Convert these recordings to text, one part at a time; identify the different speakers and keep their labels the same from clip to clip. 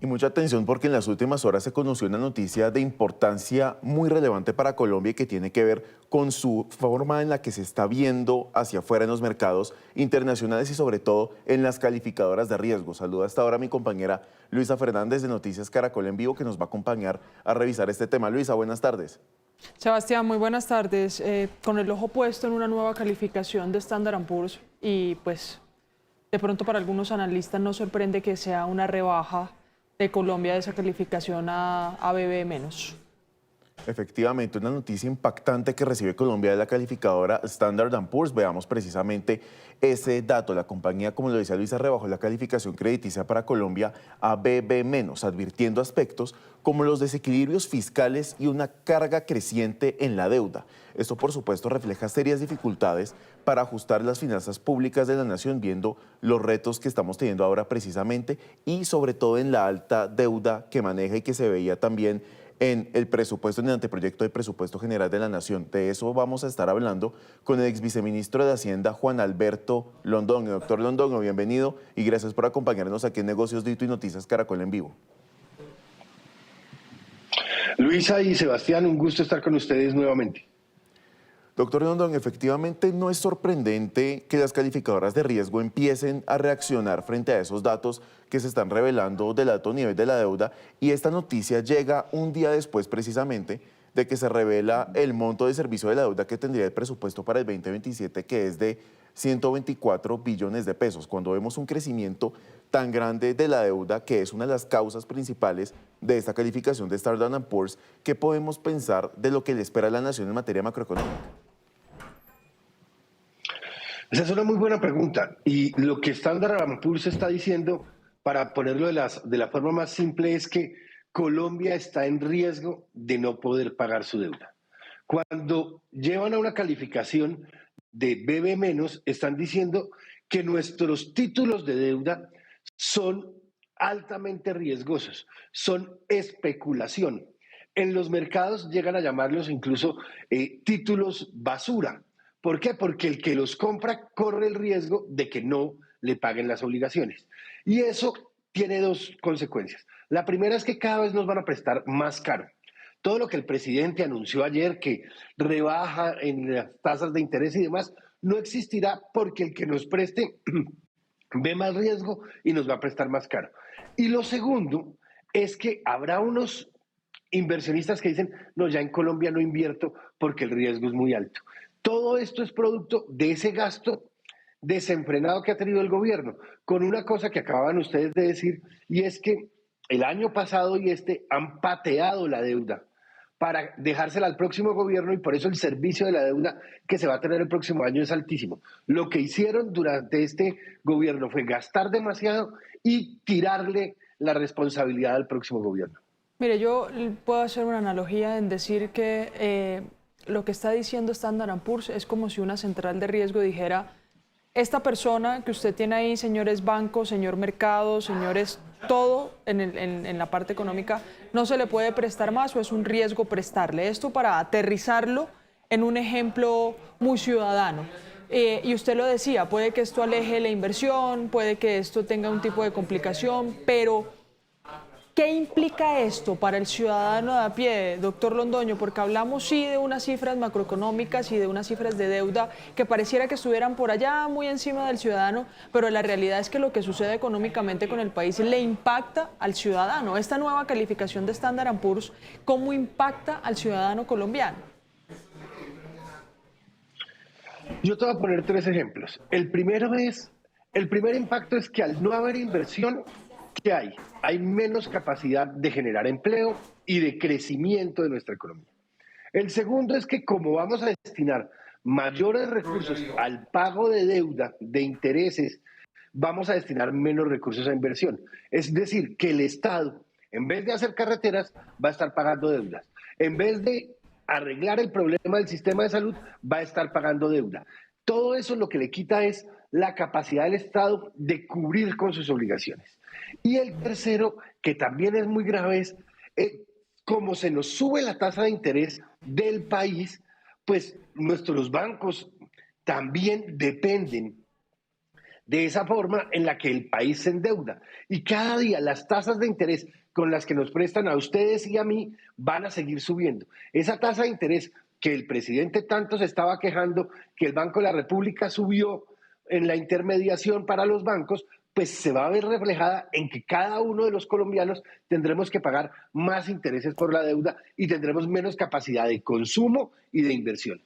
Speaker 1: Y mucha atención porque en las últimas horas se conoció una noticia de importancia muy relevante para Colombia y que tiene que ver con su forma en la que se está viendo hacia afuera en los mercados internacionales y sobre todo en las calificadoras de riesgo. Saluda hasta ahora a mi compañera Luisa Fernández de Noticias Caracol en Vivo, que nos va a acompañar a revisar este tema. Luisa, buenas tardes.
Speaker 2: Sebastián, muy buenas tardes. Con el ojo puesto en una nueva calificación de Standard Poor's y pues de pronto para algunos analistas no sorprende que sea una rebaja de Colombia de esa calificación a BB-.
Speaker 1: Efectivamente, una noticia impactante que recibe Colombia de la calificadora Standard Poor's. Veamos precisamente ese dato. La compañía, como lo decía Luisa, rebajó la calificación crediticia para Colombia a BB-, advirtiendo aspectos como los desequilibrios fiscales y una carga creciente en la deuda. Esto, por supuesto, refleja serias dificultades para ajustar las finanzas públicas de la nación, viendo los retos que estamos teniendo ahora precisamente y sobre todo en la alta deuda que maneja y que se veía también en el presupuesto, en el anteproyecto de presupuesto general de la Nación. De eso vamos a estar hablando con el exviceministro de Hacienda, Juan Alberto Londoño. Doctor Londoño, bienvenido y gracias por acompañarnos aquí en Negocios Dito y Noticias Caracol en Vivo.
Speaker 3: Luisa y Sebastián, un gusto estar con ustedes nuevamente.
Speaker 1: Doctor Londoño, efectivamente no es sorprendente que las calificadoras de riesgo empiecen a reaccionar frente a esos datos que se están revelando del alto nivel de la deuda, y esta noticia llega un día después precisamente de que se revela el monto de servicio de la deuda que tendría el presupuesto para el 2027, que es de 124 billones de pesos. Cuando vemos un crecimiento tan grande de la deuda, que es una de las causas principales de esta calificación de Standard Poor's, ¿qué podemos pensar de lo que le espera a la nación en materia macroeconómica?
Speaker 3: Esa es una muy buena pregunta, y lo que Standard Poor's está diciendo, para ponerlo de la forma más simple, es que Colombia está en riesgo de no poder pagar su deuda. Cuando llevan a una calificación de BB-, están diciendo que nuestros títulos de deuda son altamente riesgosos, son especulación. En los mercados llegan a llamarlos incluso títulos basura. ¿Por qué? Porque el que los compra corre el riesgo de que no le paguen las obligaciones. Y eso tiene dos consecuencias. La primera es que cada vez nos van a prestar más caro. Todo lo que el presidente anunció ayer, que rebaja en las tasas de interés y demás, no existirá porque el que nos preste ve más riesgo y nos va a prestar más caro. Y lo segundo es que habrá unos inversionistas que dicen, no, ya en Colombia no invierto porque el riesgo es muy alto. Todo esto es producto de ese gasto desenfrenado que ha tenido el gobierno, con una cosa que acababan ustedes de decir, y es que el año pasado y este han pateado la deuda para dejársela al próximo gobierno, y por eso el servicio de la deuda que se va a tener el próximo año es altísimo. Lo que hicieron durante este gobierno fue gastar demasiado y tirarle la responsabilidad al próximo gobierno.
Speaker 2: Mire, yo puedo hacer una analogía en decir que lo que está diciendo Standard Poor's es como si una central de riesgo dijera: esta persona que usted tiene ahí, señores bancos, señor mercado, señores todo en la parte económica, no se le puede prestar más o es un riesgo prestarle. Esto para aterrizarlo en un ejemplo muy ciudadano. Y usted lo decía, puede que esto aleje la inversión, puede que esto tenga un tipo de complicación, pero ¿qué implica esto para el ciudadano de a pie, doctor Londoño? Porque hablamos sí de unas cifras macroeconómicas y de unas cifras de deuda que pareciera que estuvieran por allá muy encima del ciudadano, pero la realidad es que lo que sucede económicamente con el país le impacta al ciudadano. Esta nueva calificación de Standard Poor's, ¿cómo impacta al ciudadano colombiano?
Speaker 3: Yo te voy a poner tres ejemplos. El primer impacto es que al no haber inversión, ¿qué hay? Hay menos capacidad de generar empleo y de crecimiento de nuestra economía. El segundo es que como vamos a destinar mayores recursos al pago de deuda, de intereses, vamos a destinar menos recursos a inversión. Es decir, que el Estado, en vez de hacer carreteras, va a estar pagando deudas. En vez de arreglar el problema del sistema de salud, va a estar pagando deuda. Todo eso lo que le quita es la capacidad del Estado de cubrir con sus obligaciones. Y el tercero, que también es muy grave, es como se nos sube la tasa de interés del país, pues nuestros bancos también dependen de esa forma en la que el país se endeuda. Y cada día las tasas de interés con las que nos prestan a ustedes y a mí van a seguir subiendo. Esa tasa de interés que el presidente tanto se estaba quejando, que el Banco de la República subió en la intermediación para los bancos, pues se va a ver reflejada en que cada uno de los colombianos tendremos que pagar más intereses por la deuda y tendremos menos capacidad de consumo y de inversión.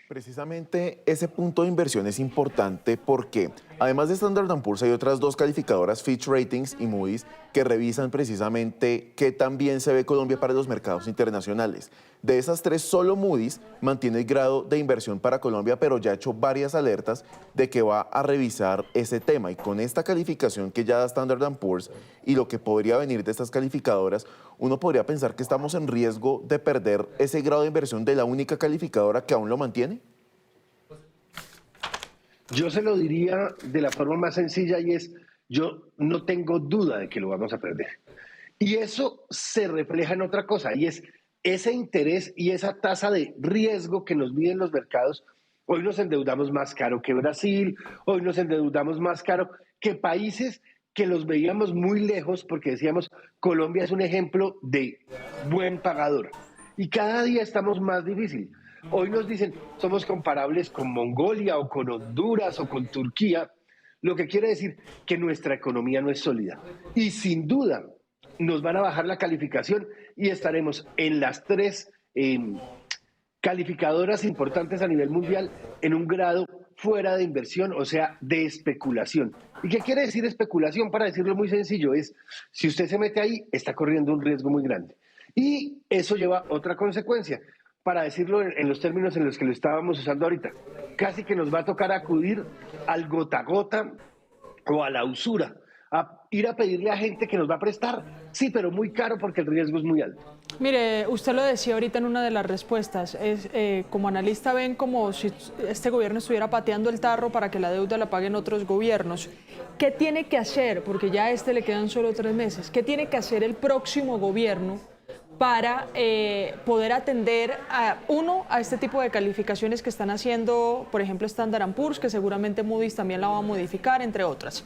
Speaker 1: Precisamente ese punto de inversión es importante porque, además de Standard Poor's, hay otras dos calificadoras, Fitch Ratings y Moody's, que revisan precisamente qué tan bien se ve Colombia para los mercados internacionales. De esas tres, solo Moody's mantiene el grado de inversión para Colombia, pero ya ha hecho varias alertas de que va a revisar ese tema. Y con esta calificación que ya da Standard Poor's y lo que podría venir de estas calificadoras, uno podría pensar que estamos en riesgo de perder ese grado de inversión de la única calificadora que aún lo mantiene.
Speaker 3: Yo se lo diría de la forma más sencilla y es, yo no tengo duda de que lo vamos a perder. Y eso se refleja en otra cosa y es ese interés y esa tasa de riesgo que nos miden los mercados. Hoy nos endeudamos más caro que Brasil, hoy nos endeudamos más caro que países que los veíamos muy lejos porque decíamos Colombia es un ejemplo de buen pagador. Y cada día estamos más difícil. Hoy nos dicen, somos comparables con Mongolia o con Honduras o con Turquía, lo que quiere decir que nuestra economía no es sólida. Y sin duda nos van a bajar la calificación y estaremos en las tres calificadoras importantes a nivel mundial en un grado fuera de inversión, o sea, de especulación. ¿Y qué quiere decir especulación? Para decirlo muy sencillo, es si usted se mete ahí, está corriendo un riesgo muy grande. Y eso lleva otra consecuencia. Para decirlo en los términos en los que lo estábamos usando ahorita, casi que nos va a tocar acudir al gota a gota o a la usura, a ir a pedirle a gente que nos va a prestar, sí, pero muy caro porque el riesgo es muy alto.
Speaker 2: Mire, usted lo decía ahorita en una de las respuestas, como analista ven como si este gobierno estuviera pateando el tarro para que la deuda la paguen otros gobiernos. ¿Qué tiene que hacer, porque ya a este le quedan solo 3 meses, qué tiene que hacer el próximo gobierno para poder atender a este tipo de calificaciones que están haciendo, por ejemplo, Standard Poor's, que seguramente Moody's también la va a modificar, entre otras,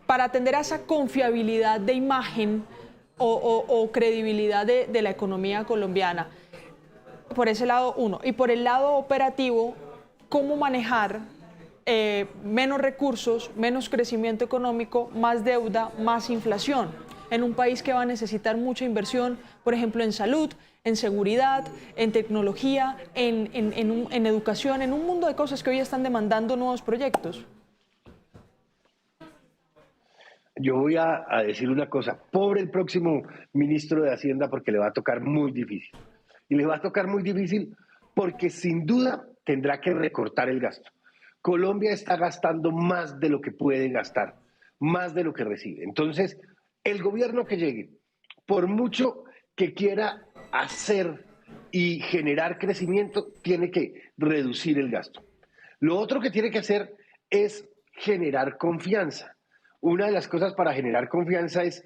Speaker 2: para atender a esa confiabilidad de imagen o credibilidad de la economía colombiana? Por ese lado, uno. Y por el lado operativo, ¿cómo manejar menos recursos, menos crecimiento económico, más deuda, más inflación en un país que va a necesitar mucha inversión, por ejemplo, en salud, en seguridad, en tecnología, en educación, en un mundo de cosas que hoy están demandando nuevos proyectos?
Speaker 3: Yo voy a decir una cosa, pobre el próximo ministro de Hacienda porque le va a tocar muy difícil. Y le va a tocar muy difícil porque sin duda tendrá que recortar el gasto. Colombia está gastando más de lo que puede gastar, más de lo que recibe. Entonces, el gobierno que llegue, por mucho que quiera hacer y generar crecimiento, tiene que reducir el gasto. Lo otro que tiene que hacer es generar confianza. Una de las cosas para generar confianza es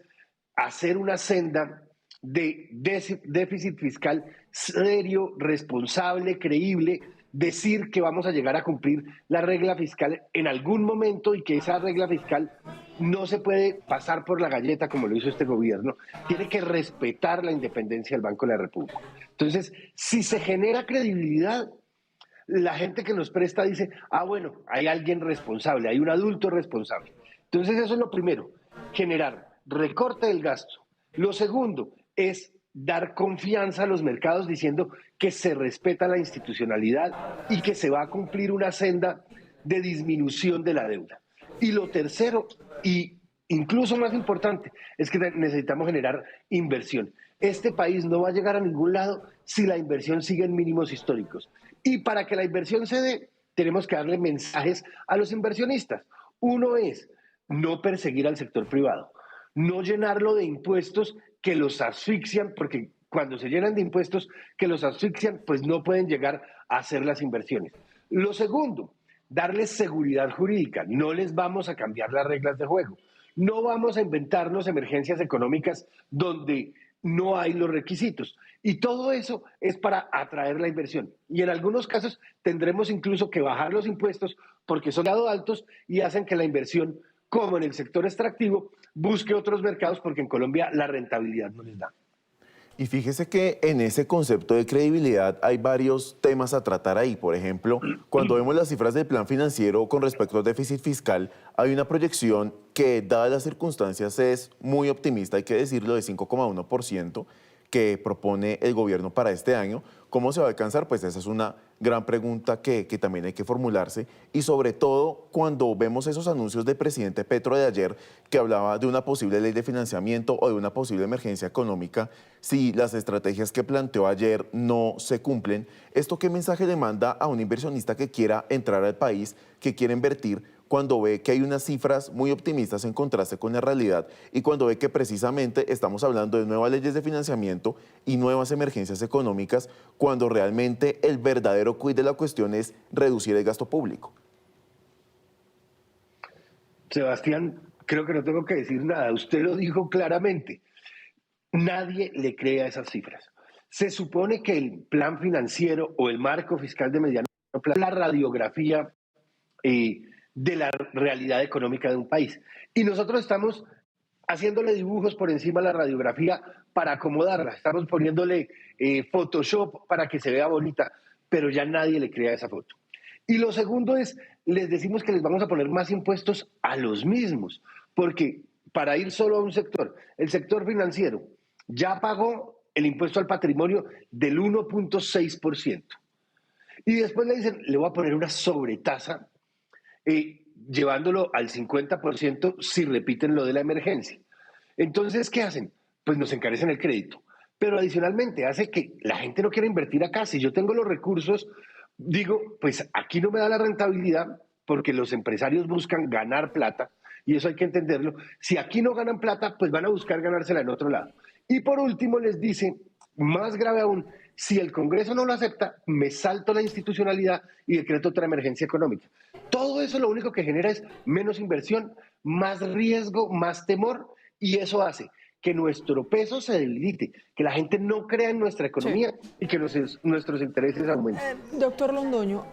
Speaker 3: hacer una senda de déficit fiscal serio, responsable, creíble, decir que vamos a llegar a cumplir la regla fiscal en algún momento y que esa regla fiscal no se puede pasar por la galleta como lo hizo este gobierno, tiene que respetar la independencia del Banco de la República. Entonces, si se genera credibilidad, la gente que nos presta dice, bueno, hay alguien responsable, hay un adulto responsable. Entonces eso es lo primero, generar recorte del gasto. Lo segundo es dar confianza a los mercados diciendo que se respeta la institucionalidad y que se va a cumplir una senda de disminución de la deuda. Y lo tercero, y incluso más importante, es que necesitamos generar inversión. Este país no va a llegar a ningún lado si la inversión sigue en mínimos históricos. Y para que la inversión se dé, tenemos que darle mensajes a los inversionistas. Uno es no perseguir al sector privado, no llenarlo de impuestos que los asfixian, porque cuando se llenan de impuestos que los asfixian, pues no pueden llegar a hacer las inversiones. Lo segundo, darles seguridad jurídica. No les vamos a cambiar las reglas de juego. No vamos a inventarnos emergencias económicas donde no hay los requisitos. Y todo eso es para atraer la inversión. Y en algunos casos tendremos incluso que bajar los impuestos porque son demasiado altos y hacen que la inversión, como en el sector extractivo, busque otros mercados porque en Colombia la rentabilidad no les da.
Speaker 1: Y fíjese que en ese concepto de credibilidad hay varios temas a tratar ahí. Por ejemplo, cuando vemos las cifras del plan financiero con respecto al déficit fiscal, hay una proyección que, dadas las circunstancias, es muy optimista, hay que decirlo, de 5,1% que propone el gobierno para este año. ¿Cómo se va a alcanzar? Pues esa es una gran pregunta que también hay que formularse, y sobre todo cuando vemos esos anuncios del presidente Petro de ayer que hablaba de una posible ley de financiamiento o de una posible emergencia económica si las estrategias que planteó ayer no se cumplen. ¿Esto qué mensaje le manda a un inversionista que quiera entrar al país, que quiere invertir, cuando ve que hay unas cifras muy optimistas en contraste con la realidad y cuando ve que precisamente estamos hablando de nuevas leyes de financiamiento y nuevas emergencias económicas, cuando realmente el verdadero quid de la cuestión es reducir el gasto público?
Speaker 3: Sebastián, creo que no tengo que decir nada. Usted lo dijo claramente. Nadie le cree a esas cifras. Se supone que el plan financiero o el marco fiscal de mediano plazo es la radiografía de la realidad económica de un país. Y nosotros estamos haciéndole dibujos por encima de la radiografía para acomodarla. Estamos poniéndole Photoshop para que se vea bonita, pero ya nadie le crea esa foto. Y lo segundo es, les decimos que les vamos a poner más impuestos a los mismos, porque para ir solo a un sector, el sector financiero ya pagó el impuesto al patrimonio del 1,6%. Y después le dicen, le voy a poner una sobretasa llevándolo al 50% si repiten lo de la emergencia. Entonces, ¿qué hacen? Pues nos encarecen el crédito. Pero adicionalmente hace que la gente no quiera invertir acá. Si yo tengo los recursos, digo, pues aquí no me da la rentabilidad porque los empresarios buscan ganar plata y eso hay que entenderlo. Si aquí no ganan plata, pues van a buscar ganársela en otro lado. Y por último les dice, más grave aún, si el Congreso no lo acepta, me salto la institucionalidad y decreto otra emergencia económica. Todo eso lo único que genera es menos inversión, más riesgo, más temor, y eso hace que nuestro peso se debilite, que la gente no crea en nuestra economía y que nuestros intereses aumenten.
Speaker 2: Doctor Londoño,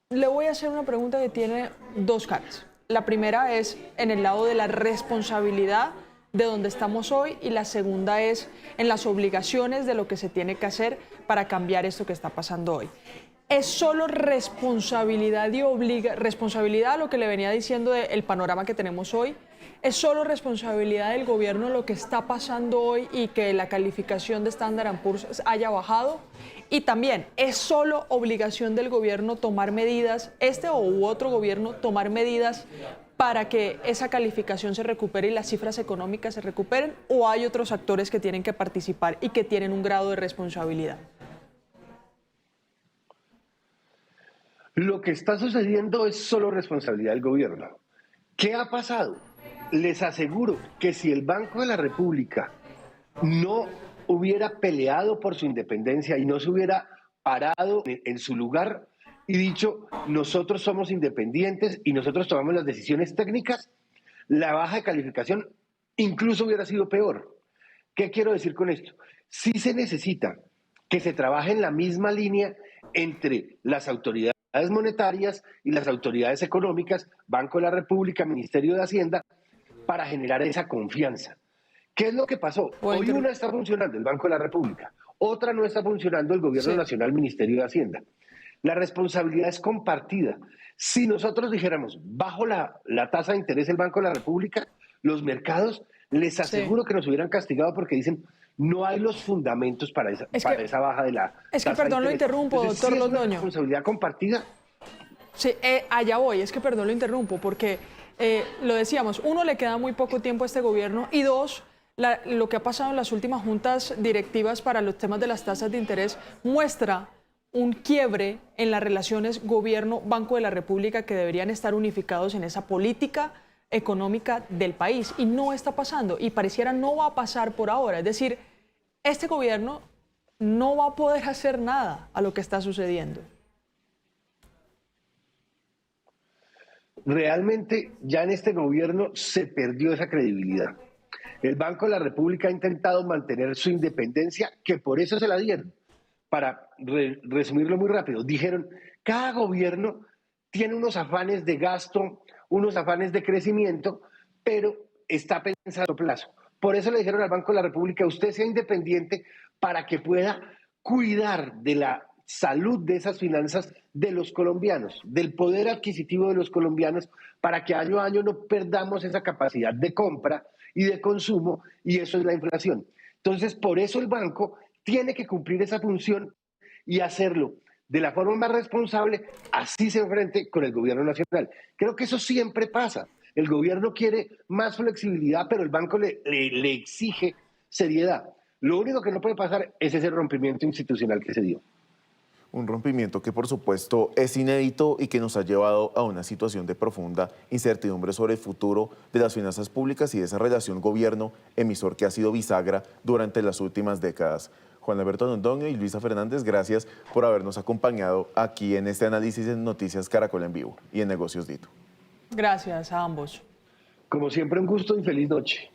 Speaker 2: le voy a hacer una pregunta que tiene dos caras. La primera es en el lado de la responsabilidad de donde estamos hoy y la segunda es en las obligaciones de lo que se tiene que hacer para cambiar esto que está pasando hoy. ¿Es solo responsabilidad y responsabilidad lo que le venía diciendo del panorama que tenemos hoy? ¿Es solo responsabilidad del gobierno lo que está pasando hoy y que la calificación de Standard & Poor's haya bajado? Y también, ¿es solo obligación del gobierno tomar medidas, este u otro gobierno, tomar medidas para que esa calificación se recupere y las cifras económicas se recuperen? ¿O hay otros actores que tienen que participar y que tienen un grado de responsabilidad?
Speaker 3: Lo que está sucediendo es solo responsabilidad del gobierno. ¿Qué ha pasado? Les aseguro que si el Banco de la República no hubiera peleado por su independencia y no se hubiera parado en su lugar y dicho, nosotros somos independientes y nosotros tomamos las decisiones técnicas, la baja de calificación incluso hubiera sido peor. ¿Qué quiero decir con esto? Sí se necesita que se trabaje en la misma línea entre las autoridades monetarias y las autoridades económicas, Banco de la República, Ministerio de Hacienda, para generar esa confianza. ¿Qué es lo que pasó? Hoy una está funcionando, el Banco de la República, otra no está funcionando, el Gobierno Nacional, Ministerio de Hacienda. La responsabilidad es compartida. Si nosotros dijéramos, bajo la tasa de interés del Banco de la República, los mercados, les aseguro que nos hubieran castigado porque dicen, no hay los fundamentos para esa baja de la
Speaker 2: Es que, perdón, lo interrumpo,
Speaker 3: entonces,
Speaker 2: doctor
Speaker 3: ¿sí
Speaker 2: Londoño?
Speaker 3: ¿Es una responsabilidad compartida?
Speaker 2: Sí, allá voy, es que perdón, lo interrumpo, porque lo decíamos, uno, le queda muy poco tiempo a este gobierno y dos, lo que ha pasado en las últimas juntas directivas para los temas de las tasas de interés muestra un quiebre en las relaciones gobierno-Banco de la República que deberían estar unificados en esa política económica del país y no está pasando y pareciera no va a pasar por ahora, es decir, este gobierno no va a poder hacer nada a lo que está sucediendo.
Speaker 3: Realmente ya en este gobierno se perdió esa credibilidad. El Banco de la República ha intentado mantener su independencia, que por eso se la dieron. Para resumirlo muy rápido, dijeron, cada gobierno tiene unos afanes de gasto, unos afanes de crecimiento, pero está pensando a plazo. Por eso le dijeron al Banco de la República, usted sea independiente para que pueda cuidar de la salud de esas finanzas de los colombianos, del poder adquisitivo de los colombianos, para que año a año no perdamos esa capacidad de compra y de consumo, y eso es la inflación. Entonces, por eso el banco tiene que cumplir esa función y hacerlo de la forma más responsable, así se enfrente con el gobierno nacional. Creo que eso siempre pasa. El gobierno quiere más flexibilidad, pero el banco le exige seriedad. Lo único que no puede pasar es ese rompimiento institucional que se dio.
Speaker 1: Un rompimiento que por supuesto es inédito y que nos ha llevado a una situación de profunda incertidumbre sobre el futuro de las finanzas públicas y de esa relación gobierno-emisor que ha sido bisagra durante las últimas décadas. Juan Alberto Londoño y Luisa Fernández, gracias por habernos acompañado aquí en este análisis en Noticias Caracol en Vivo y en Negocios Dito.
Speaker 2: Gracias a ambos.
Speaker 3: Como siempre, un gusto y feliz noche.